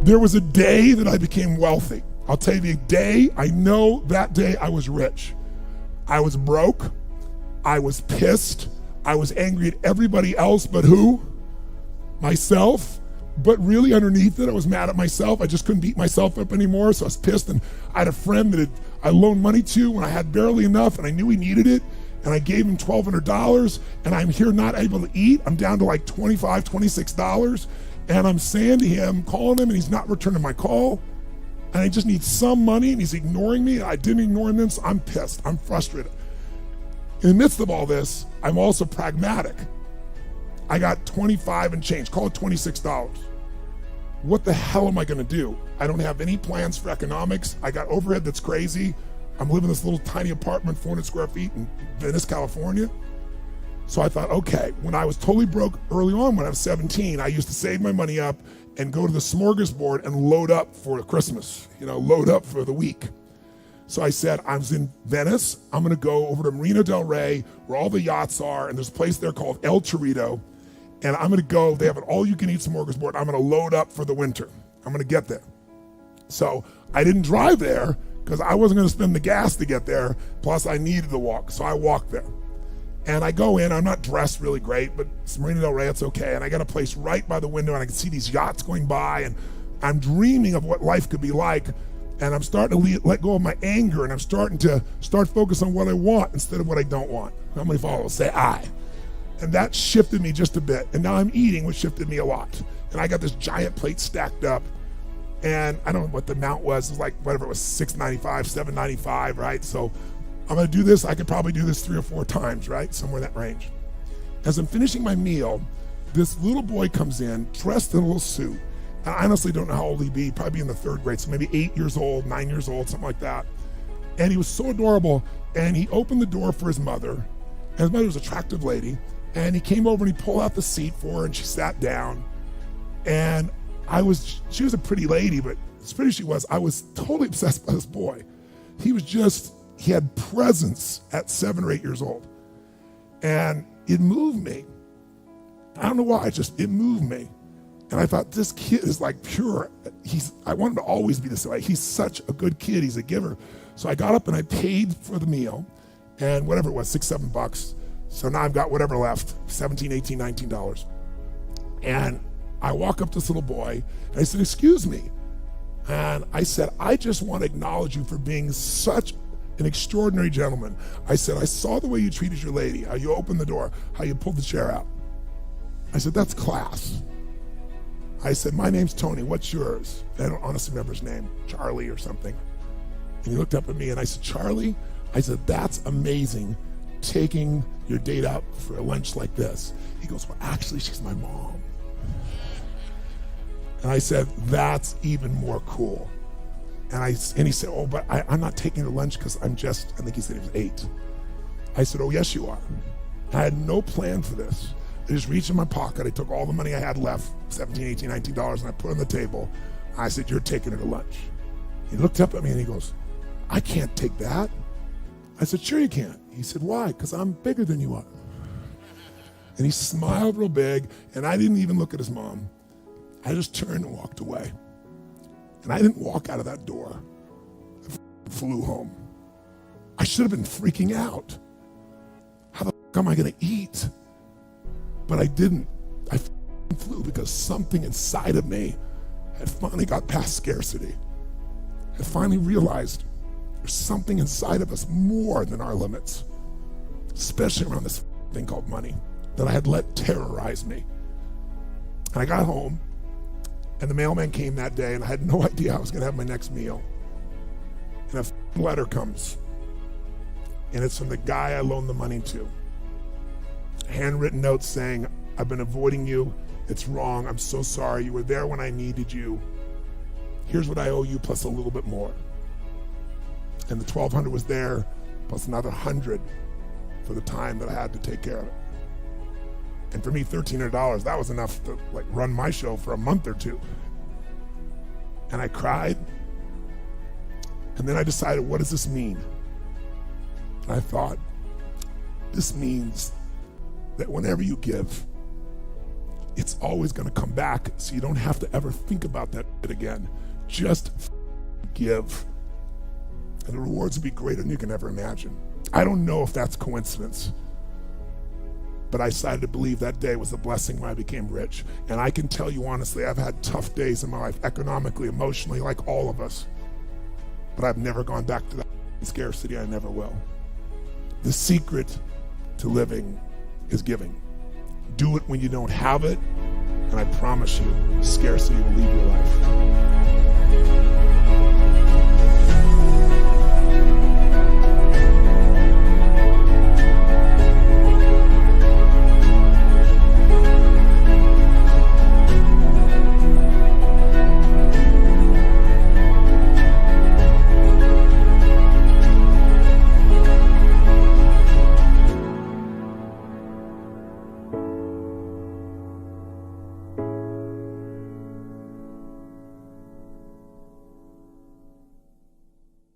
There was a day that I became wealthy. I'll tell you the day, I know that day I was rich. I was broke, I was pissed, I was angry at everybody else but who? Myself. But really underneath it, I was mad at myself. I just couldn't beat myself up anymore, so I was pissed. And I had a friend that I loaned money to when I had barely enough, and I knew he needed it, and I gave him $1,200, and I'm here not able to eat. I'm down to like $25, $26, and I'm saying to him, calling him, and he's not returning my call, and I just need some money, and he's ignoring me. I didn't ignore him, so I'm pissed. I'm frustrated. In the midst of all this, I'm also pragmatic. I got 25 and change, call it $26. What the hell am I gonna do? I don't have any plans for economics. I got overhead that's crazy. I'm living in this little tiny apartment, 400 square feet in Venice, California. So I thought, okay, when I was totally broke early on, when I was 17, I used to save my money up and go to the smorgasbord and load up for Christmas, load up for the week. So I said, I was in Venice. I'm gonna go over to Marina del Rey, where all the yachts are, and there's a place there called El Torito. And I'm gonna go, they have an all-you-can-eat smorgasbord. I'm gonna load up for the winter. I'm gonna get there. So I didn't drive there because I wasn't gonna spend the gas to get there, plus I needed to walk, so I walked there. And I go in, I'm not dressed really great, but it's Marina del Rey, it's okay. And I got a place right by the window, and I can see these yachts going by, and I'm dreaming of what life could be like, and I'm starting to let go of my anger, and I'm starting to focus on what I want instead of what I don't want. How many followers say I? And that shifted me just a bit. And now I'm eating, which shifted me a lot. And I got this giant plate stacked up. And I don't know what the amount was. It was like, whatever it was, $6.95, $7.95, right? So I'm gonna do this. I could probably do this 3 or 4 times, right? Somewhere in that range. As I'm finishing my meal, this little boy comes in, dressed in a little suit. And I honestly don't know how old he'd be, probably in the 3rd grade, so maybe 8 years old, 9 years old, something like that. And he was so adorable. And he opened the door for his mother. And his mother was an attractive lady. And he came over and he pulled out the seat for her, and she sat down. And she was a pretty lady, but as pretty as she was, I was totally obsessed by this boy. He had presence at 7 or 8 years old. And it moved me. I don't know why, it moved me. And I thought, this kid is like pure. I want him to always be this way. He's such a good kid, he's a giver. So I got up and I paid for the meal, and whatever it was, $6, $7. So now I've got whatever left, $17, $18, $19. And I walk up to this little boy, and I said, excuse me. And I said, I just want to acknowledge you for being such an extraordinary gentleman. I said, I saw the way you treated your lady, how you opened the door, how you pulled the chair out. I said, that's class. I said, my name's Tony, what's yours? I don't honestly remember his name, Charlie or something. And he looked up at me and I said, Charlie? I said, that's amazing, taking your date out for a lunch like this. He goes, well, actually, she's my mom. And I said, that's even more cool. And he said, oh, but I'm not taking her lunch because I think he said he was 8. I said, oh, yes, you are. I had no plan for this. I just reached in my pocket. I took all the money I had left, $17, $18, $19, and I put it on the table. I said, you're taking her to lunch. He looked up at me and he goes, I can't take that. I said, sure you can. He said, why? Because I'm bigger than you are. And he smiled real big, and I didn't even look at his mom. I just turned and walked away. And I didn't walk out of that door. I flew home. I should have been freaking out. How the fuck am I gonna eat? But I didn't. I flew because something inside of me had finally got past scarcity. I finally realized there's something inside of us more than our limits, especially around this thing called money that I had let terrorize me. And I got home, and the mailman came that day, and I had no idea I was gonna have my next meal. And a letter comes, and it's from the guy I loaned the money to. A handwritten note saying, I've been avoiding you, it's wrong, I'm so sorry, you were there when I needed you. Here's what I owe you plus a little bit more. And the $1,200 was there, plus another $100 for the time that I had to take care of it. And for me, $1,300, that was enough to run my show for a month or 2. And I cried. And then I decided, what does this mean? And I thought, this means that whenever you give, it's always going to come back, so you don't have to ever think about that again. Just give, and the rewards will be greater than you can ever imagine. I don't know if that's coincidence, but I decided to believe that day was a blessing when I became rich. And I can tell you honestly, I've had tough days in my life, economically, emotionally, like all of us, but I've never gone back to that scarcity. I never will. The secret to living is giving. Do it when you don't have it, and I promise you, scarcity will leave your life.